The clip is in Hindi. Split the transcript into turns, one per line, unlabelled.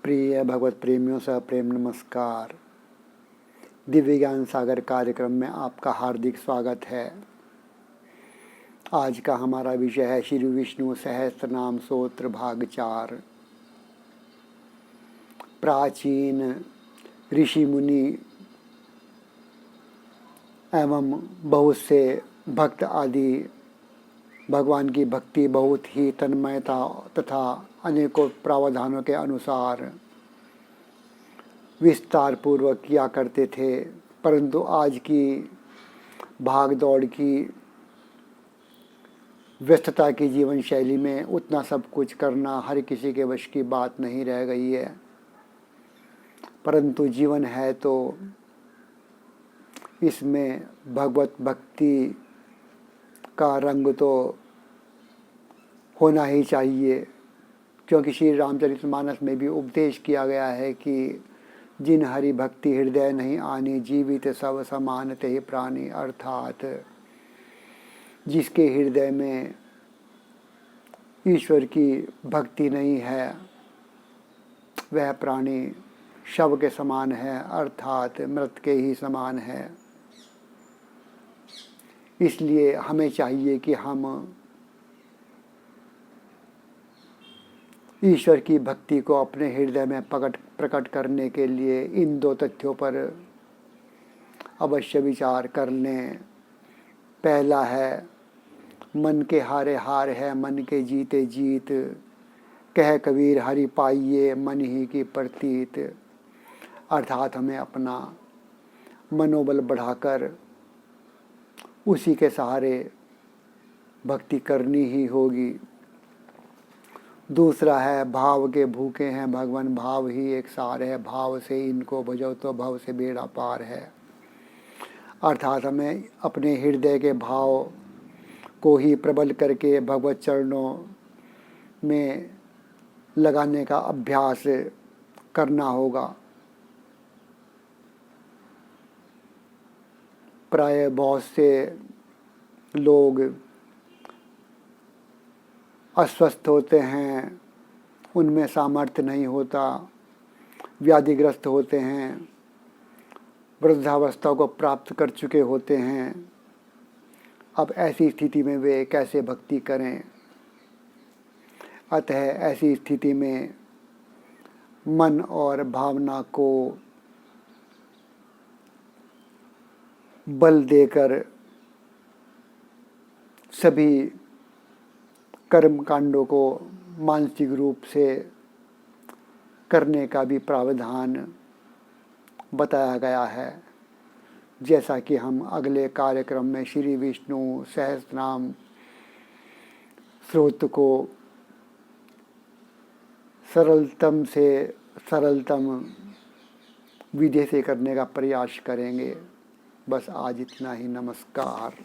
प्रिय भगवत प्रेमियों से प्रेम नमस्कार। दिव्य ज्ञान सागर कार्यक्रम में आपका हार्दिक स्वागत है। आज का हमारा विषय है श्री विष्णु सहस्त्र नाम स्तोत्र भाग 4। प्राचीन ऋषि मुनि एवं बहुत से भक्त आदि भगवान की भक्ति बहुत ही तन्मयता तथा अनेकों प्रावधानों के अनुसार विस्तार पूर्वक किया करते थे, परंतु आज की भाग दौड़ की व्यस्तता की जीवन शैली में उतना सब कुछ करना हर किसी के वश की बात नहीं रह गई है। परंतु जीवन है तो इसमें भगवत भक्ति का रंग तो होना ही चाहिए, क्योंकि श्री रामचरितमानस में भी उपदेश किया गया है कि जिन हरि भक्ति हृदय नहीं आनी, जीवित सब समान ते प्राणी। अर्थात जिसके हृदय में ईश्वर की भक्ति नहीं है वह प्राणी शव के समान है, अर्थात मृत के ही समान है। इसलिए हमें चाहिए कि हम ईश्वर की भक्ति को अपने हृदय में प्रकट करने के लिए इन दो तथ्यों पर अवश्य विचार कर लें। पहला है मन के हारे हार है, मन के जीते जीत, कह कबीर हरि पाइये मन ही की प्रतीत। अर्थात हमें अपना मनोबल बढ़ाकर उसी के सहारे भक्ति करनी ही होगी। दूसरा है भाव के भूखे हैं भगवान, भाव ही एक सार है, भाव से इनको भजो तो भव से बेड़ा पार है। अर्थात हमें अपने हृदय के भाव को ही प्रबल करके भगवत चरणों में लगाने का अभ्यास करना होगा। प्राय बहुत से लोग अस्वस्थ होते हैं, उनमें सामर्थ्य नहीं होता, व्याधिग्रस्त होते हैं, वृद्धावस्था को प्राप्त कर चुके होते हैं। अब ऐसी स्थिति में वे कैसे भक्ति करें? अतः ऐसी स्थिति में मन और भावना को बल देकर सभी कर्म कांडों को मानसिक रूप से करने का भी प्रावधान बताया गया है। जैसा कि हम अगले कार्यक्रम में श्री विष्णु सहस्त्रनाम स्तोत्र को सरलतम से सरलतम विधि से करने का प्रयास करेंगे। बस आज इतना ही। नमस्कार।